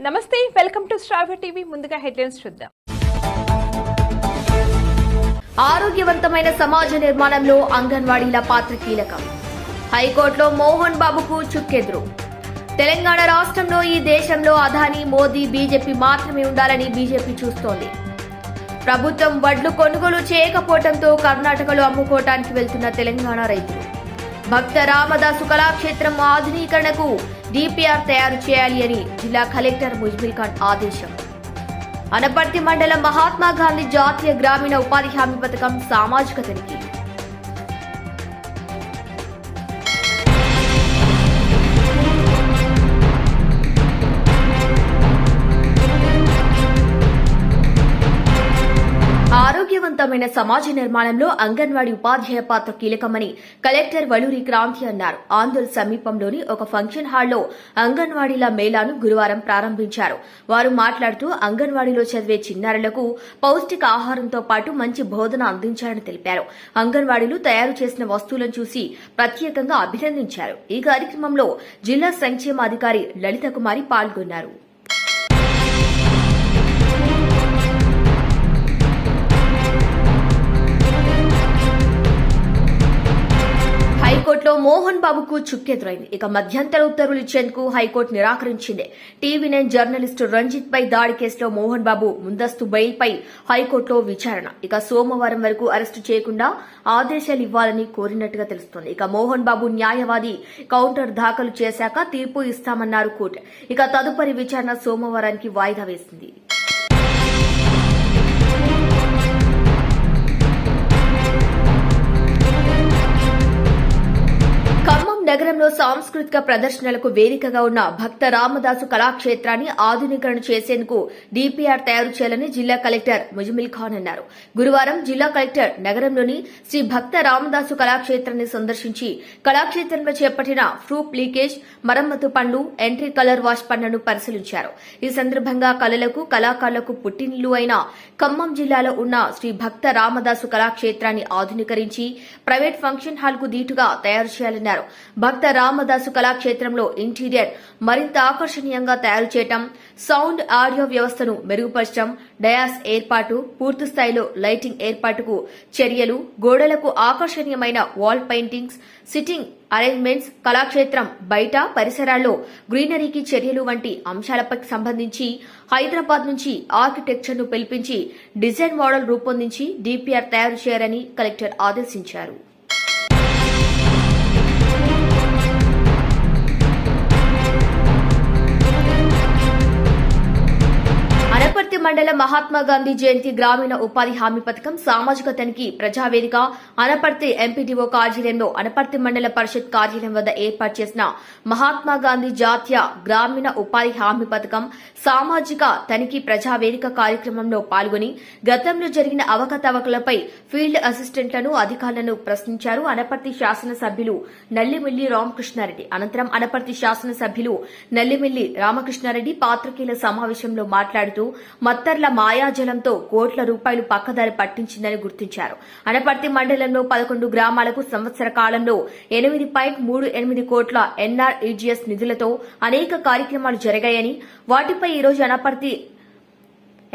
నమస్తే, welcome to star TV. ముందుగా headlines చూద్దాం. ఆరోగ్యవంతమైన సమాజ నిర్మాణంలో అంగన్వాడీల పాత్ర కీలకం. హైకోర్టులో మోహన్ బాబుకు చుక్కెదురు. తెలంగాణ రాష్ట్రంలో ఈ దేశంలో అదానీ, మోదీ, బీజేపీ మాత్రమే ఉండాలని బీజేపీ చూస్తోంది. ప్రభుత్వం వడ్లు కొనుగోలు చేయకపోవడంతో కర్ణాటకలో అమ్ముకోవటానికి వెళ్తున్న తెలంగాణ రైతులు. భక్త రామదాసు కళాక్షేత్రం ఆధునీకరణకు డిపిఆర్ తయారు చేయాలి అని జిల్లా కలెక్టర్ ముజ్మిల్ ఖాన్ ఆదేశం. అనపర్తి మండలం మహాత్మా గాంధీ జాతీయ గ్రామీణ ఉపాధి హామీ పథకం సామాజిక తనిఖీ. ఆరోగ్యవంతమైన సమాజ నిర్మాణంలో అంగన్వాడీ ఉపాధ్యాయ పాత్ర కీలకమని కలెక్టర్ వలూరి క్రాంతి అన్నారు. ఆందోళ్ సమీపంలోని ఒక ఫంక్షన్ హాల్లో అంగన్వాడీల మేళాను గురువారం ప్రారంభించారు. వారు మాట్లాడుతూ అంగన్వాడీలో చదివే చిన్నారులకు పౌష్టిక ఆహారంతో పాటు మంచి బోధన అందించాలని తెలిపారు. అంగన్వాడీలు తయారు చేసిన వస్తువులను చూసి ప్రత్యేకంగా అభినందించారు. ఈ కార్యక్రమంలో జిల్లా సంక్షేమ అధికారి లలిత కుమారి పాల్గొన్నారు. హైకోర్టులో మోహన్ బాబుకు చుక్కెదురైంది. ఇక మధ్యంతర ఉత్తర్వులు ఇచ్చేందుకు హైకోర్టు నిరాకరించింది. టీవీ9 జర్నలిస్టు రంజిత్ పై దాడి కేసులో మోహన్ బాబు ముందస్తు బెయిల్పై హైకోర్టులో విచారణ. ఇక సోమవారం వరకు అరెస్టు చేయకుండా ఆదేశాలు ఇవ్వాలని కోరినట్టుగా తెలుస్తోంది. ఇక మోహన్ బాబు న్యాయవాది కౌంటర్ దాఖలు చేశాక తీర్పు ఇస్తామన్నారు కోర్టు. ఇక తదుపరి విచారణ సోమవారానికి వాయిదా వేసింది. నగరంలో సాంస్కృతిక ప్రదర్శనలకు వేదికగా ఉన్న భక్త రామదాసు కళాక్షేత్రాన్ని ఆధునీకరణ చేసేందుకు డిపిఆర్ తయారు చేయాలని జిల్లా కలెక్టర్ ముజ్మిల్ ఖాన్ అన్నారు. గురువారం జిల్లా కలెక్టర్ నగరంలోని శ్రీ భక్త రామదాసు కళాక్షేత్రాన్ని సందర్శించి కళాక్షేత్రంలో చేపట్టిన ప్రూఫ్ లీకేజ్, మరమ్మతు పనులు, ఎంట్రీ కలర్ వాష్ పనులను పరిశీలించారు. ఈ సందర్భంగా కళలకు, కళాకారులకు పుట్టినిల్లు అయిన ఖమ్మం జిల్లాలో ఉన్న Shri Bhakta Ramadasu కళాక్షేత్రాన్ని ఆధునీకరించి private function hall కు దీటుగా తయారు చేయాలన్నారు. భక్త రామదాసు కళాక్షేత్రంలో ఇంటీరియర్ మరింత ఆకర్షణీయంగా తయారు చేయటం, సౌండ్, ఆడియో వ్యవస్థను మెరుగుపరచడం, డయాస్ ఏర్పాటు, పూర్తి స్థాయిలో లైటింగ్ ఏర్పాటుకు చర్యలు, గోడలకు ఆకర్షణీయమైన wall paintings, sitting arrangements, Kalakshetram బయట పరిసరాల్లో గ్రీనరీకి చర్యలు వంటి అంశాలపై సంబంధించి హైదరాబాద్ నుంచి ఆర్కిటెక్చర్ను పిలిపించి డిజైన్ మోడల్ రూపొందించి డిపిఆర్ తయారు చేయాలని కలెక్టర్ ఆదేశించారు. అనపర్తి మండలం మహాత్మా గాంధీ జయంతి గ్రామీణ ఉపాధి హామీ పథకం సామాజిక తనిఖీ ప్రజావేదిక అనపర్తి ఎంపీడీఓ కార్యాలయంలో అనపర్తి మండల పరిషత్ కార్యాలయం వద్ద ఏర్పాటు చేసిన మహాత్మా గాంధీ జాతీయ గ్రామీణ ఉపాధి హామీ పథకం సామాజిక తనిఖీ ప్రజావేదిక కార్యక్రమంలో పాల్గొని గతంలో జరిగిన అవకతవకలపై ఫీల్డ్ అసిస్టెంట్లను, అధికారులను ప్రశ్నించారు. అనపర్తి శాసనసభ్యులు నల్లిమిల్లి రామకృష్ణారెడ్డి. అనంతరం అనపర్తి శాసనసభ్యులు నల్లిమిల్లి రామకృష్ణారెడ్డి పాత్రికేయుల సమావేశంలో మాట్లాడుతూ మత్తర్ల మాయాజలంతో కోట్ల రూపాయలు పక్కదారి పట్టించిందని గుర్తించారు. అనపర్తి మండలంలో 11 గ్రామాలకు సంవత్సర కాలంలో 8.38 కోట్ల ఎన్ఆర్ఈజీఎస్ నిధులతో అనేక కార్యక్రమాలు జరిగాయని, వాటిపై ఈరోజు అనపర్తి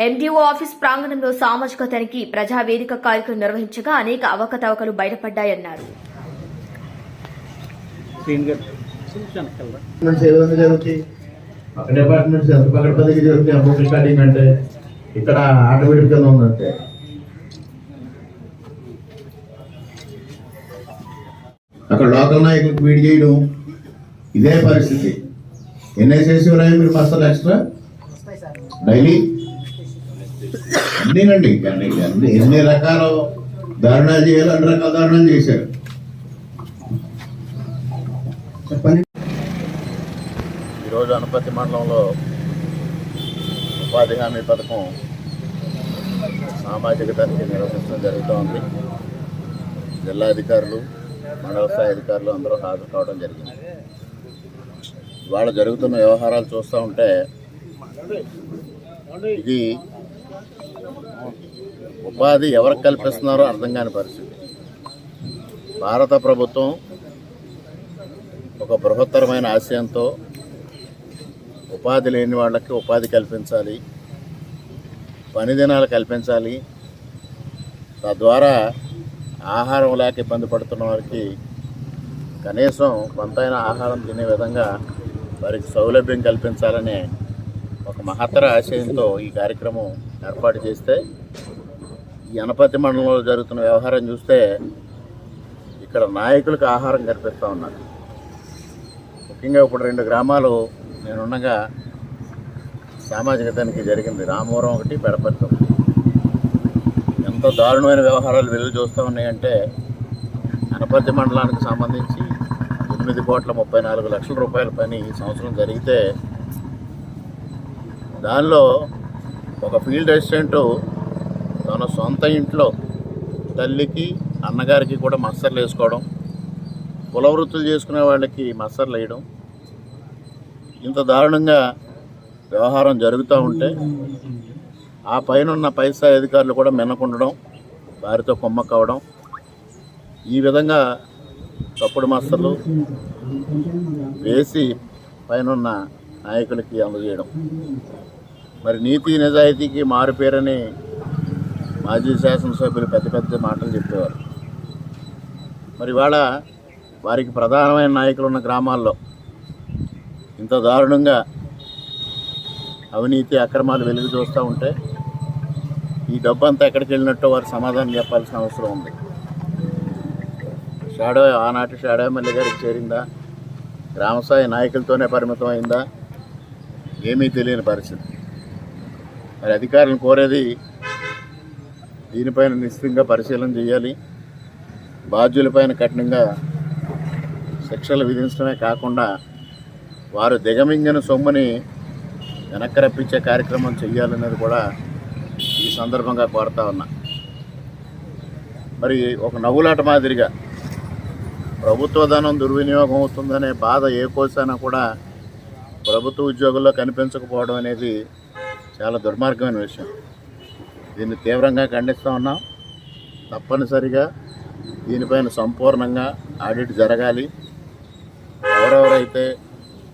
ఎండీఓ ఆఫీస్ ప్రాంగణంలో సామాజిక తనిఖీ ప్రజావేదిక కార్యక్రమం నిర్వహించగా అనేక అవకతవకలు బయటపడ్డాయన్నారు. డిపార్ట్మెంట్స్ ఎంత పకడ్బందీగా జరుగుతాయి. బుక్ రికార్డింగ్ అంటే ఇక్కడ ఆటోమేటిక్ గా ఉందంటే అక్కడ లోకల్ నాయకులకు వీడి చేయడం ఇదే పరిస్థితి. ఎన్ఐసిసి ఉన్నాయి మీరు మస్తు ఎక్స్ట్రా డైలీ అన్నీనండి. ఎన్ని రకాల దారుణాలు చేయాలో అన్ని రకాల దారుణాలు చేశారు. చెప్పండి. ఈరోజు అనపర్తి మండలంలో ఉపాధి హామీ పథకం సామాజిక తనిఖీ నిర్వహించడం జరుగుతోంది. జిల్లా అధికారులు, మండల స్థాయి అధికారులు అందరూ హాజరు కావడం జరిగింది. ఇవాళ జరుగుతున్న వ్యవహారాలు చూస్తూ ఉంటే ఇది ఉపాధి ఎవరికి కల్పిస్తున్నారో అర్థం కాని పరిస్థితి. భారత ప్రభుత్వం ఒక బృహత్తరమైన ఆశయంతో ఉపాధి లేని వాళ్ళకి ఉపాధి కల్పించాలి, పని దినాలు కల్పించాలి. తద్వారా ఆహారం లేక ఇబ్బంది పడుతున్న వారికి కనీసం కొంతైనా ఆహారం తినే విధంగా వారికి సౌలభ్యం కల్పించాలనే ఒక మహత్తర ఆశయంతో ఈ కార్యక్రమం ఏర్పాటు చేస్తే ఈ అనపర్తి మండలంలో జరుగుతున్న వ్యవహారం చూస్తే ఇక్కడ నాయకులకు ఆహారం కల్పిస్తూ ఉన్నారు. ముఖ్యంగా ఇప్పుడు 2 గ్రామాలు నేనున్నగా సామాజిక తనిఖీ జరిగింది, రామవరం ఒకటి, పెడపర్తి ఒకటి. ఎంత దారుణమైన వ్యవహారాలు వెలుగు చూస్తూ ఉన్నాయంటే అనపర్తి మండలానికి సంబంధించి 8,34,00,000 రూపాయల పని ఈ సంవత్సరం జరిగితే దానిలో ఒక ఫీల్డ్ అసిస్టెంటు తన సొంత ఇంట్లో తల్లికి అన్నగారికి కూడా మస్తర్లు వేసుకోవడం, కుల వృత్తులు చేసుకునే వాళ్ళకి మస్తర్లు వేయడం, ఇంత దారుణంగా వ్యవహారం జరుగుతూ ఉంటే ఆ పైన పై స్థాయి అధికారులు కూడా మిన్నకుండడం, వారితో కొమ్మక్కవడం, ఈ విధంగా తప్పుడు మస్తర్లు వేసి పైన నాయకులకి అందజేయడం. మరి నీతి నిజాయితీకి మారుపేరని మాజీ శాసనసభ్యులు పెద్ద మాటలు చెప్పేవారు. మరి ఇవాళ వారికి ప్రధానమైన నాయకులు ఉన్న గ్రామాల్లో ఇంత దారుణంగా అవినీతి అక్రమాలు వెలుగు చూస్తూ ఉంటే ఈ డబ్బు అంతా ఎక్కడికి వెళ్ళినట్టు వారు సమాధానం చెప్పాల్సిన అవసరం ఉంది. ఆనాటి షాడో ఎమ్మెల్యే గారికి చేరిందా, గ్రామస్థాయి నాయకులతోనే పరిమితం అయిందా, ఏమీ తెలియని పరిస్థితి. మరి అధికారులను కోరేది దీనిపైన నిశ్చితంగా పరిశీలన చేయాలి, బాధ్యులపైన కఠినంగా శిక్షలు విధించడమే కాకుండా వారు దిగమింగిన సొమ్ముని వెనక్కి రప్పించే కార్యక్రమం చేయాలనేది కూడా ఈ సందర్భంగా కోరుతా ఉన్నా. మరి ఒక నవ్వులాట మాదిరిగా ప్రభుత్వ ధనం దుర్వినియోగం అవుతుందనే బాధ ఏ కోసానా కూడా ప్రభుత్వ ఉద్యోగుల్లో కనిపించకపోవడం అనేది చాలా దుర్మార్గమైన విషయం. దీన్ని తీవ్రంగా ఖండిస్తూ ఉన్నాం. తప్పనిసరిగా దీనిపైన సంపూర్ణంగా ఆడిట్ జరగాలి. ఎవరెవరైతే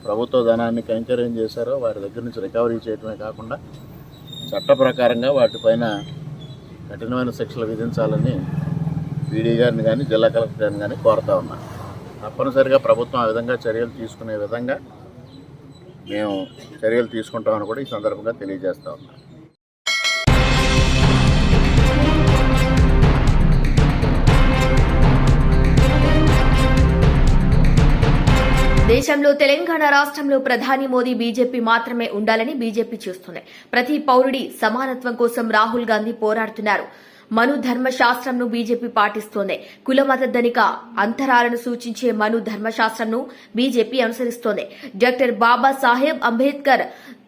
ప్రభుత్వ ధనాన్ని కైంకర్యం చేశారో వారి దగ్గర నుంచి రికవరీ చేయడమే కాకుండా చట్ట ప్రకారంగా వాటిపైన కఠినమైన శిక్షలు విధించాలని పీడీ గారిని కానీ జిల్లా కలెక్టర్ గారిని కానీ కోరుతా ఉన్నాను. తప్పనిసరిగా ప్రభుత్వం ఆ విధంగా చర్యలు తీసుకునే విధంగా మేము చర్యలు తీసుకుంటామని కూడా ఈ సందర్భంగా తెలియజేస్తా ఉన్నాం. దేశంలో తెలంగాణ రాష్ట్రంలో ప్రధాని మోదీ బీజేపీ మాత్రమే ఉండాలని బీజేపీ చూస్తుంది. ప్రతి పౌరుడి సమానత్వం కోసం రాహుల్ గాంధీ పోరాడుతున్నారు. మను ధర్మశాస్త్రంను బీజేపీ పాటిస్తోంది. కులమత ధనిక అంతరాలను సూచించే మను ధర్మశాస్త్రంను బీజేపీ అనుసరిస్తోంది. డాక్టర్ బాబాసాహెబ్ అంబేద్కర్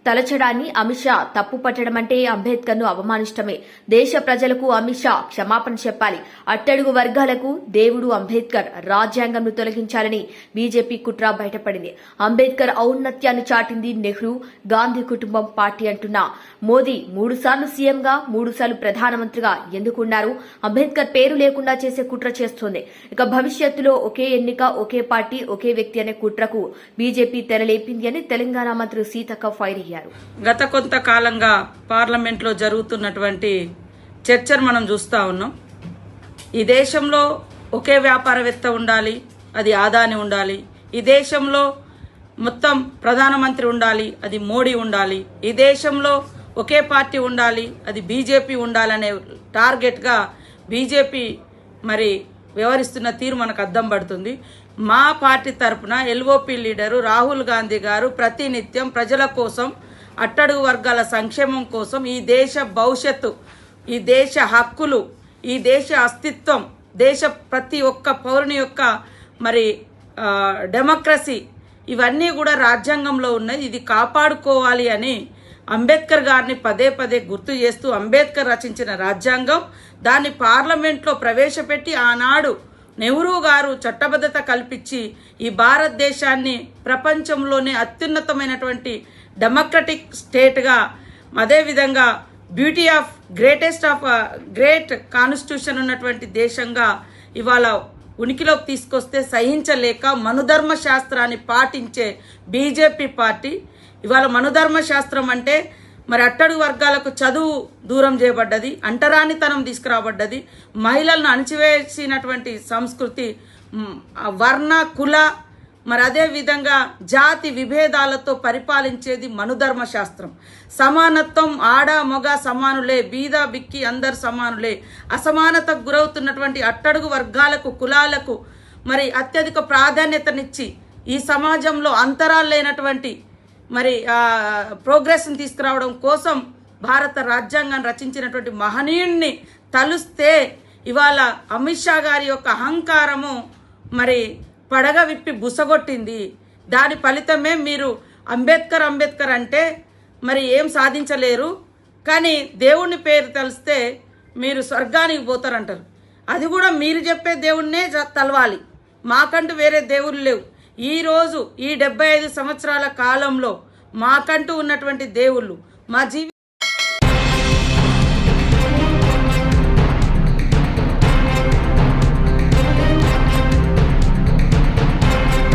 తలచడాన్ని అమిత్ షా తప్పు పట్టడం అంటే అంబేద్కర్ ను అవమానిష్టమే. దేశ ప్రజలకు అమిత్ షా క్షమాపణ చెప్పాలి. అట్టడుగు వర్గాలకు దేవుడు అంబేద్కర్, రాజ్యాంగంను తొలగించాలని బీజేపీ కుట్ర బయటపడింది. అంబేద్కర్ ఔన్నత్యాన్ని చాటింది నెహ్రూ, గాంధీ కుటుంబం పార్టీ అంటున్న మోదీ 3 సార్లు సీఎంగా 3 సార్లు ప్రధానమంత్రిగా ఎందుకున్నారు? అంబేద్కర్ పేరు లేకుండా చేసే కుట్ర చేస్తోంది. ఇక భవిష్యత్తులో ఒకే ఎన్నిక, ఒకే పార్టీ, ఒకే వ్యక్తి అనే కుట్రకు బీజేపీ తెరలేపింది అని తెలంగాణ మంత్రి సీతక్క ఫైర్ అయ్యారు. గత కొంతకాలంగా పార్లమెంట్లో జరుగుతున్నటువంటి చర్చను మనం చూస్తూ ఉన్నాం. ఈ దేశంలో ఒకే వ్యాపారవేత్త ఉండాలి, అది ఆదాని ఉండాలి. ఈ దేశంలో మొత్తం ప్రధానమంత్రి ఉండాలి, అది మోడీ ఉండాలి. ఈ దేశంలో ఒకే పార్టీ ఉండాలి, అది బీజేపీ ఉండాలనే టార్గెట్గా బీజేపీ మరి వ్యవహరిస్తున్న తీరు మనకు అద్దం పడుతుంది. మా పార్టీ తరఫున ఎల్ఓపి లీడరు రాహుల్ గాంధీ గారు ప్రతినిత్యం ప్రజల కోసం, అట్టడుగు వర్గాల సంక్షేమం కోసం, ఈ దేశ భవిష్యత్తు, ఈ దేశ హక్కులు, ఈ దేశ అస్తిత్వం, దేశ ప్రతి ఒక్క పౌరుని యొక్క మరి డెమోక్రసీ ఇవన్నీ కూడా రాజ్యాంగంలో ఉన్నాయి. ఇది కాపాడుకోవాలి అని అంబేద్కర్ గారిని పదే గుర్తు చేస్తూ అంబేద్కర్ రచించిన రాజ్యాంగం దాన్ని పార్లమెంట్లో ప్రవేశపెట్టి ఆనాడు నెహ్రూ గారు చట్టబద్ధత కల్పించి ఈ భారతదేశాన్ని ప్రపంచంలోనే అత్యున్నతమైనటువంటి డెమోక్రటిక్ స్టేట్గా, అదేవిధంగా బ్యూటీ ఆఫ్ గ్రేట్ కాన్స్టిట్యూషన్ ఉన్నటువంటి దేశంగా ఇవాళ ఉనికిలోకి తీసుకొస్తే సహించలేక మనుధర్మ శాస్త్రాన్ని పాటించే బీజేపీ పార్టీ ఇవాళ మనుధర్మ శాస్త్రం అంటే మరి అట్టడుగు వర్గాలకు చదువు దూరం చేయబడ్డది, అంటరానితనం తీసుకురాబడ్డది, మహిళలను అణచివేసినటువంటి సంస్కృతి, వర్ణ కుల మరి అదే విధంగా జాతి విభేదాలతో పరిపాలించేది మనుధర్మ శాస్త్రం. సమానత్వం, ఆడ మగ సమానులే, బీద బిక్కి అందరు సమానులే, అసమానతకు గురవుతున్నటువంటి అట్టడుగు వర్గాలకు కులాలకు మరి అత్యధిక ప్రాధాన్యతనిచ్చి ఈ సమాజంలో అంతరాలు లేనటువంటి మరి ప్రోగ్రెస్ని తీసుకురావడం కోసం భారత రాజ్యాంగాన్ని రచించినటువంటి మహనీయుణ్ణి తలుస్తే ఇవాళ అమిత్ షా గారి యొక్క అహంకారము మరి పడగ విప్పి బుసగొట్టింది. దాని ఫలితమే మీరు అంబేద్కర్ అంటే మరి ఏం సాధించలేరు, కానీ దేవుని పేరు తలిస్తే మీరు స్వర్గానికి పోతారంటారు. అది కూడా మీరు చెప్పే దేవుణ్ణే తలవాలి, మాకంటూ వేరే దేవుళ్ళు లేవు. ఈరోజు ఈ 75 సంవత్సరాల కాలంలో మాకంటూ ఉన్నటువంటి దేవుళ్ళు మా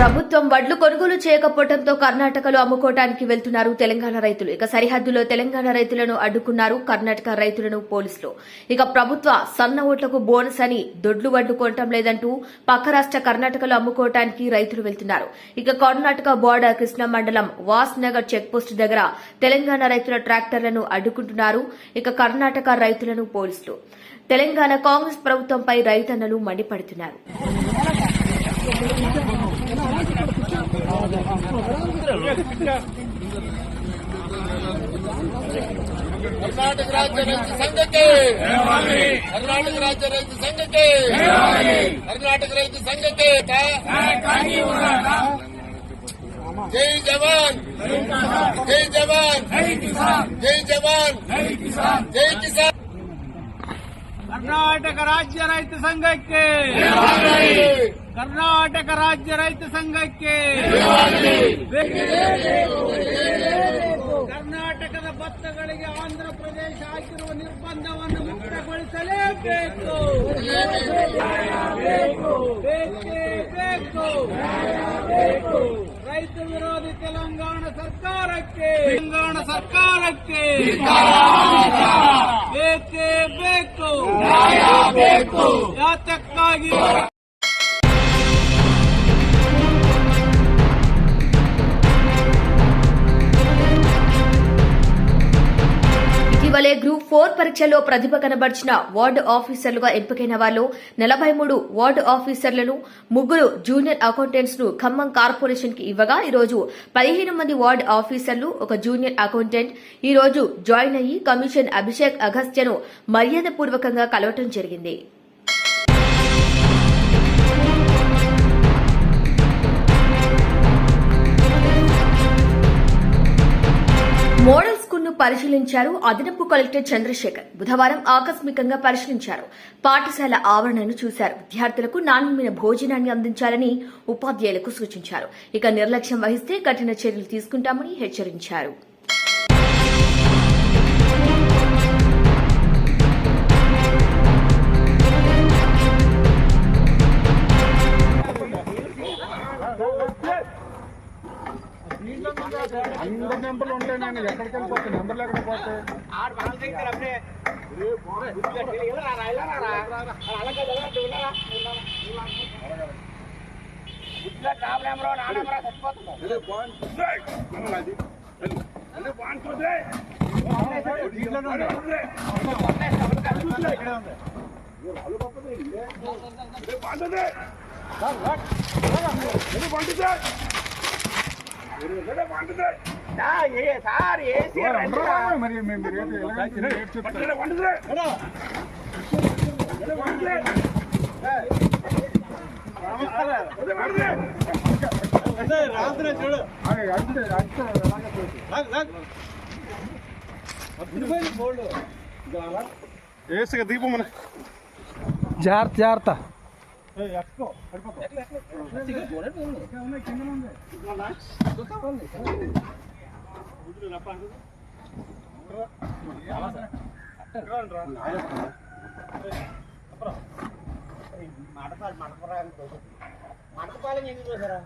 ప్రభుత్వం వడ్లు కొనుగోలు చేయకపోవడంతో కర్ణాటకలో అమ్ముకోవడానికి వెళ్తున్నారు తెలంగాణ రైతులు. ఇక సరిహద్దులో తెలంగాణ రైతులను అడ్డుకున్నారు కర్ణాటక రైతులను పోలీసులు. ఇక ప్రభుత్వ సన్న ఓట్లకు బోనస్ అని దొడ్లు వడ్లు కొనటం లేదంటూ పక్క రాష్ట్ర కర్ణాటకలో అమ్ముకోవడానికి రైతులు వెళ్తున్నారు. ఇక కర్ణాటక బోర్డర్ కృష్ణ మండలం వాస్ నగర్ చెక్పోస్ట్ దగ్గర తెలంగాణ రైతుల ట్రాక్టర్లను అడ్డుకుంటున్నారు. ఇక కర్ణాటక రైతులను పోలీసులు. తెలంగాణ కాంగ్రెస్ ప్రభుత్వంపై రైతన్నలు మండిపడుతున్నారు. ಕರ್ನಾಟಕ ರಾಜ್ಯ ರೈತ ಸಂಘಕ್ಕೆ ಕರ್ನಾಟಕ ರಾಜ್ಯ ರೈತ ಸಂಘಕ್ಕೆ ಕರ್ನಾಟಕ ರೈತ ಸಂಘಕ್ಕೆ ಜೈ ಜವಾನ್ ಜೈ ಜವಾನ್ ಜೈ ಜವಾನ್ ಜೈ ಕಿಸಾನ್. ಕರ್ನಾಟಕ ರಾಜ್ಯ ರೈತ ಸಂಘಕ್ಕೆ ಕರ್ನಾಟಕ ರಾಜ್ಯ ರೈತ ಸಂಘಕ್ಕೆ ಕರ್ನಾಟಕದ ಭತ್ತಗಳಿಗೆ ಆಂಧ್ರ ಪ್ರದೇಶ ಹಾಕಿರುವ ನಿರ್ಬಂಧವನ್ನು ಮುಕ್ತಗೊಳಿಸಲೇಬೇಕು. ಬೇಕೇ ಬೇಕು. ರೈತ ವಿರೋಧಿ ತೆಲಂಗಾಣ ಸರ್ಕಾರಕ್ಕೆ ಬೇಕೇ ಬೇಕು. ಯಾತಕ್ಕಾಗಿ ఇటీవలే గ్రూప్ 4 పరీక్షలో ప్రతిభ కనబర్చిన వార్డు ఆఫీసర్లుగా ఎంపికైన వారిలో 43 వార్డు ఆఫీసర్లను, 3 జూనియర్ అకౌంటెంట్స్ ను ఖమ్మం కార్పొరేషన్ కి ఇవ్వగా ఈరోజు 15 మంది వార్డు ఆఫీసర్లు, 1 జూనియర్ అకౌంటెంట్ ఈ రోజు జాయిన్ అయ్యి కమిషన్ అభిషేక్ అగస్త్యను మర్యాదపూర్వకంగా కలవటం జరిగింది. మోడల్ స్కూల్ ను పరిశీలించారు అదనపు కలెక్టర్ చంద్రశేఖర్. బుధవారం ఆకస్మికంగా పరిశీలించారు. పాఠశాల ఆవరణను చూశారు. విద్యార్థులకు నాణ్యమైన భోజనాన్ని అందించాలని ఉపాధ్యాయులకు సూచించారు. ఇక నిర్లక్ష్యం వహిస్తే కఠిన చర్యలు తీసుకుంటామని హెచ్చరించారు. అందరు నెంబర్లు ఉంటాయి, నేను ఎక్కడికి వెళ్ళిపోతాను, నెంబర్లు ఎక్కడ పోతాయి. మరి ఏసుగా దీపం మన జాగ్రత్త మంటపాలెం ఎందుకు చూసారా?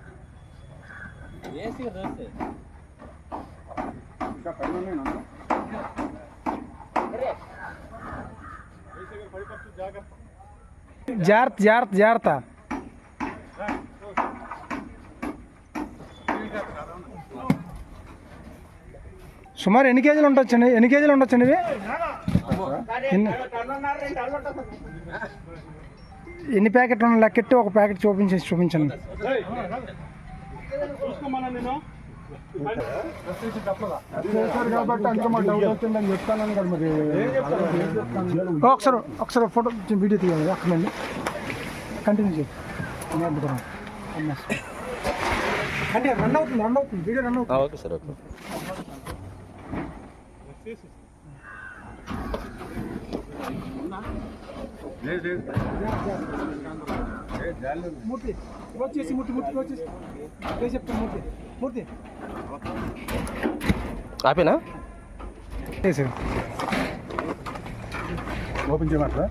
ఇంకా పైన జాగ్రత్త జాగ్రత్త జాగ్రత్త. సుమారు ఎన్ని కేజీలు ఉండొచ్చండి? ఇవి ఎన్ని ప్యాకెట్లు ఉన్న లెక్కెట్టి ఒక ప్యాకెట్ చూపించండి. కాబట్టి అంత మా డౌట్ వచ్చిందని చెప్తాను కదా. మరి ఒకసారి ఫోటో వీడియో తీయాలి అక్కడ నుండి కంటిన్యూ చేయండి. అంటే రన్ అవుతుంది వీడియో రన్ అవుతుంది. Okay sir, okay. మూర్తి వచ్చేసి వచ్చేసి చెప్తాను. మూర్తి ఆపేనా? ఓపెన్ చేయమంటారా?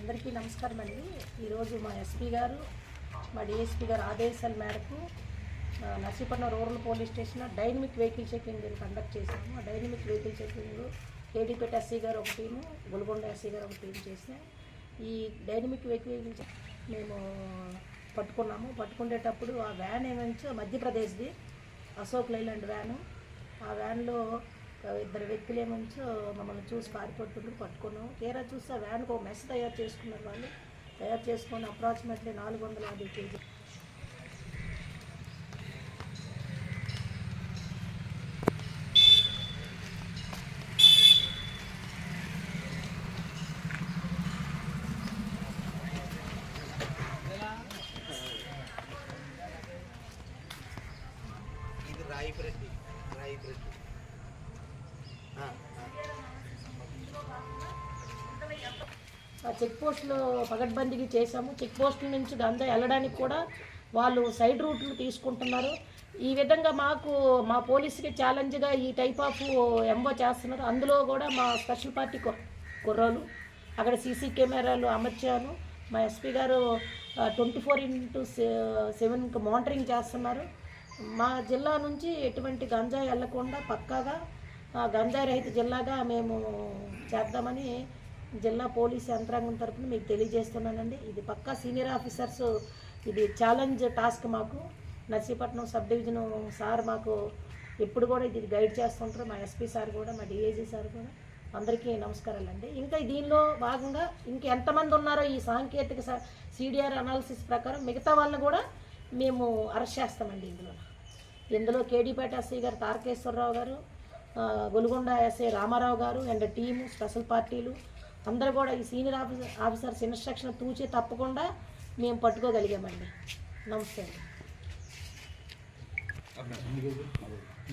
అందరికీ నమస్కారం అండి. ఈరోజు మా ఎస్పీ గారు, మా డిఎస్పీ గారు ఆదేశాల మేరకు నర్సీపట్నం రూరల్ పోలీస్ స్టేషన్లో డైనమిక్ వెహికల్ చెకింగ్ కండక్ట్ చేశాము. ఆ dynamic vehicle checking Kedipeta SC గారు ఒక టీము, గొల్గొండ ఎస్సీ గారు ఒక టీం చేసాం. ఈ డైనమిక్ వెహికల్ మేము పట్టుకున్నాము. పట్టుకునేటప్పుడు ఆ వ్యాన్ ఏమంటే మధ్యప్రదేశ్ది అశోక్ లైలాండ్ వ్యాను. ఆ వ్యాన్లో ఇద్దరు వ్యక్తులు ఏమంచో మమ్మల్ని చూసి పారిపోతుండ్రు. పట్టుకున్నాము. తీరా చూసి ఆ వ్యాన్కి ఒక మెస్ తయారు చేసుకున్నారు. వాళ్ళు తయారు చేసుకొని అప్రాక్సిమేట్లీ 450 కేజీ చెక్ పోస్టులో పగడ్బందీకి చేశాము. చెక్ పోస్టుల నుంచి గంజా వెళ్ళడానికి కూడా వాళ్ళు సైడ్ రూట్లు తీసుకుంటున్నారు. ఈ విధంగా మా పోలీసుకి ఛాలెంజ్గా ఈ టైప్ ఆఫ్ ఎంఓ చేస్తున్నారు. అందులో కూడా మా స్పెషల్ పార్టీ కుర్రాలు అక్కడ సీసీ కెమెరాలు అమర్చాను. మా ఎస్పీ గారు 24/7 మానిటరింగ్ చేస్తున్నారు. మా జిల్లా నుంచి ఎటువంటి గంజాయి వెళ్లకుండా పక్కాగా గంజాయి రహిత జిల్లాగా మేము చేద్దామని జిల్లా పోలీసు యంత్రాంగం తరఫున మీకు తెలియజేస్తున్నానండి. ఇది పక్కా సీనియర్ ఆఫీసర్స్ ఇది ఛాలెంజ్ టాస్క్. మాకు నర్సీపట్నం సబ్ డివిజన్ సార్ మాకు ఎప్పుడు కూడా ఇది గైడ్ చేస్తుంటారు. మా ఎస్పీ సార్ కూడా, మా డిఐజీ సార్ కూడా. అందరికీ నమస్కారాలండి. ఇంకా దీనిలో భాగంగా ఎంతమంది ఉన్నారో ఈ సాంకేతిక సిడిఆర్ అనాలిసిస్ ప్రకారం మిగతా వాళ్ళని కూడా మేము అరెస్ట్ చేస్తామండి. ఇందులో కేడీపేట ఎస్ఐ గారు తారకేశ్వరరావు గారు, గొలుగొండ ఎస్ఐ రామారావు గారు అండ్ టీము, స్పెషల్ పార్టీలు అందరూ కూడా ఈ సీనియర్ ఆఫీసర్స్ ఇన్స్ట్రక్షన్ తూచే తప్పకుండా మేము పట్టుకోగలిగామండి. నమస్తే అండి.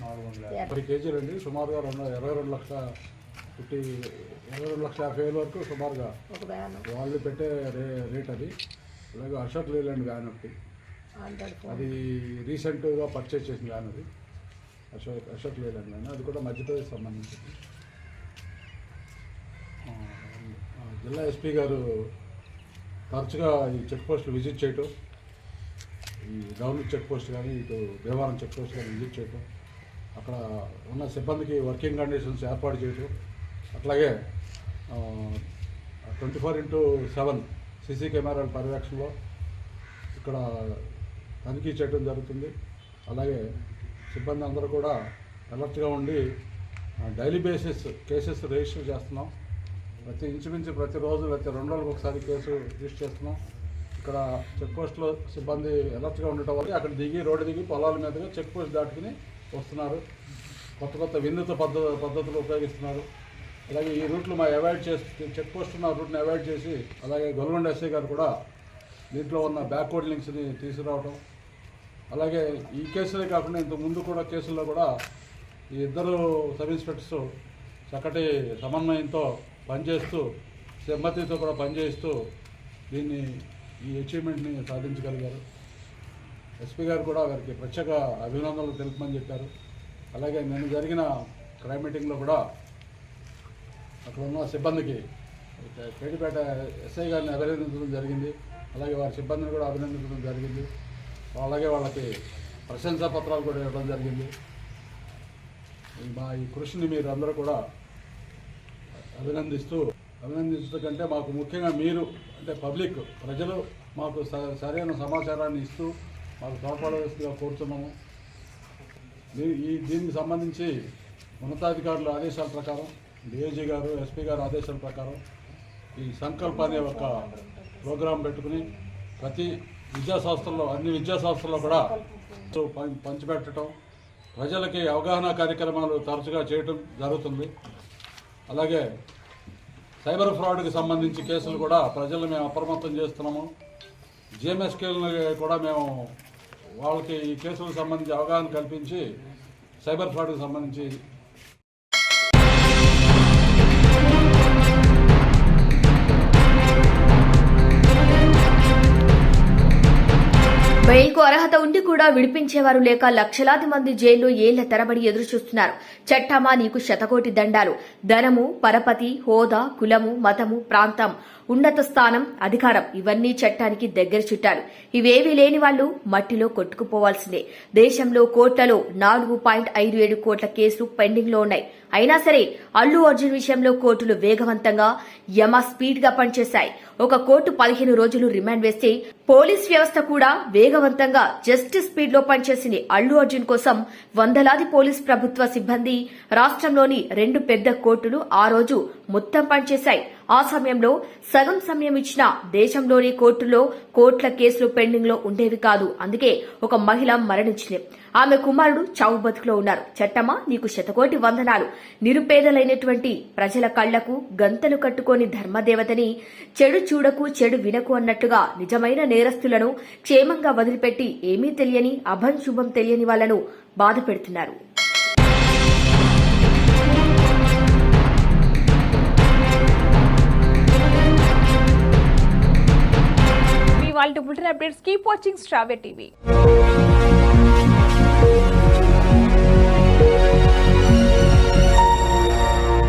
450 కేజీలు అండి. సుమారుగా 22,50,000 వరకు సుమారుగా ఒక వ్యాన్ వాళ్ళు పెట్టే రేట్ అది. అలాగే అశోక్ లేలాండ్ వ్యాన్ ఒకటి, అది రీసెంట్గా పర్చేజ్ చేసిన వ్యాన్ అది. అశోక్ లేలాండ్ వ్యాన్ అది కూడా మధ్యప్రదేశ్ సంబంధించింది. జిల్లా ఎస్పీ గారు తరచుగా ఈ చెక్ పోస్టులు విజిట్ చేయటం, ఈ డౌన్ చెక్ పోస్ట్ కానీ ఇటు భీమవరం చెక్ పోస్ట్ కానీ విజిట్ చేయటం, అక్కడ ఉన్న సిబ్బందికి వర్కింగ్ కండిషన్స్ ఏర్పాటు చేయటం, అట్లాగే 24/7 సీసీ కెమెరాల పర్యవేక్షణలో ఇక్కడ తనిఖీ చేయడం జరుగుతుంది. అలాగే సిబ్బంది అందరూ కూడా అలర్ట్గా ఉండి డైలీ బేసిస్ కేసెస్ రిజిస్టర్ చేస్తున్నాం. ఇంచుమించు ప్రతిరోజు లేకపోతే 2 రోజులకు ఒకసారి కేసు రిజిస్టర్ చేస్తున్నాం. ఇక్కడ చెక్ పోస్ట్లో సిబ్బంది అలర్ట్గా ఉండటం వల్ల అక్కడ రోడ్డు దిగి పొలాల మీదుగా చెక్ పోస్ట్ దాటుకుని వస్తున్నారు. కొత్త వినూత్న పద్ధతులు ఉపయోగిస్తున్నారు. అలాగే ఈ రూట్లు చెక్ పోస్ట్ ఉన్న రూట్ని అవాయిడ్ చేసి, అలాగే గొల్గొండ ఎస్ఐ గారు కూడా దీంట్లో ఉన్న బ్యాక్వర్డ్ లింక్స్ని తీసుకురావడం, అలాగే ఈ కేసులే కాకుండా ఇంతకు ముందు కూడా కేసుల్లో కూడా ఈ ఇద్దరు సబ్ ఇన్స్పెక్టర్స్ చక్కటి సమన్వయంతో పనిచేస్తూ, సమ్మతితో కూడా పనిచేస్తూ ఈ అచీవ్మెంట్ని సాధించగలిగారు. ఎస్పీ గారు కూడా వారికి ప్రత్యేక అభినందనలు తెలుపమని చెప్పారు. అలాగే నిన్న జరిగిన క్రైమ్ మీటింగ్లో కూడా అక్కడ ఉన్న సిబ్బందికి పేటిపేట ఎస్ఐ గారిని అభినందించడం జరిగింది. అలాగే వారి సిబ్బందిని కూడా అభినందించడం జరిగింది. అలాగే వాళ్ళకి ప్రశంసా పత్రాలు కూడా ఇవ్వడం జరిగింది. మా ఈ కృషిని మీరు అందరూ కూడా అభినందించడం కంటే మాకు ముఖ్యంగా మీరు అంటే పబ్లిక్ ప్రజలు మాకు సరైన సమాచారాన్ని ఇస్తూ మాకు తోడ్పడవలసిందిగా కోరుతున్నాము. దీనికి సంబంధించి ఉన్నతాధికారుల ఆదేశాల ప్రకారం డిఐజీ గారు ఎస్పీ గారు ఆదేశాల ప్రకారం ఈ సంకల్ప అనే ఒక ప్రోగ్రాం పెట్టుకుని ప్రతి విద్యాసంస్థల్లో అన్ని విద్యాసంస్థల్లో కూడా పంచిపెట్టడం, ప్రజలకి అవగాహన కార్యక్రమాలు తరచుగా చేయటం జరుగుతుంది. అలాగే సైబర్ ఫ్రాడ్కి సంబంధించి కేసులు కూడా ప్రజలు మేము అప్రమత్తం చేస్తున్నాము. జిఎంఎస్కేలను కూడా మేము వాళ్ళకి ఈ కేసులకు సంబంధించి అవగాహన కల్పించి సైబర్ ఫ్రాడ్కి సంబంధించి బెయిల్కు అర్హత ఉండి కూడా విడిపించేవారు లేక లక్షలాది మంది జైల్లో ఏళ్ల తరబడి ఎదురుచూస్తున్నారు. చట్టమా నీకు శతకోటి దండాలు. ధనము, పరపతి, హోదా, కులము, మతము, ప్రాంతం, ఉన్నత స్థానం, అధికారం ఇవన్నీ చట్టానికి దగ్గర చుట్టాలు. ఇవేవీ లేని వాళ్లు మట్టిలో కొట్టుకుపోవాల్సిందే. దేశంలో కోట్లలో 4.57 కోట్ల కేసులు పెండింగ్ లో ఉన్నాయి. అయినా సరే అల్లు అర్జున్ విషయంలో కోర్టులు వేగవంతంగా స్పీడ్ గా పనిచేశాయి. ఒక కోర్టు 15 రోజులు రిమాండ్ వేస్తే పోలీస్ వ్యవస్థ కూడా వేగవంతంగా జస్టిస్ స్పీడ్ లో పనిచేసింది. అల్లు అర్జున్ కోసం వందలాది పోలీస్ ప్రభుత్వ సిబ్బంది, రాష్ట్రంలోని 2 పెద్ద కోర్టులు ఆ రోజు మొత్తం పనిచేశాయి. ఆ సమయంలో సగం సమయం ఇచ్చిన దేశంలోని కోర్టుల్లో కోట్ల కేసులు పెండింగ్ లో ఉండేవి కాదు. అందుకే ఒక మహిళ మరణించింది. ఆమె కుమారుడు చావు బతుకులో ఉన్నారు. చట్టమా నీకు శతకోటి వందనాలు. నిరుపేదలైనటువంటి ప్రజల కళ్లకు గంతలు కట్టుకోని ధర్మదేవతని చెడు చూడకు చెడు వినకు అన్నట్టుగా నిజమైన నేరస్తులను క్షేమంగా వదిలిపెట్టి ఏమీ తెలియని అభం శుభం తెలియని వాళ్లను బాధ పెడుతున్నారు. మీ వాళ్ళ బులెటిన్ అప్డేట్స్ కీప్ వాచింగ్ స్ట్రావే టీవీ.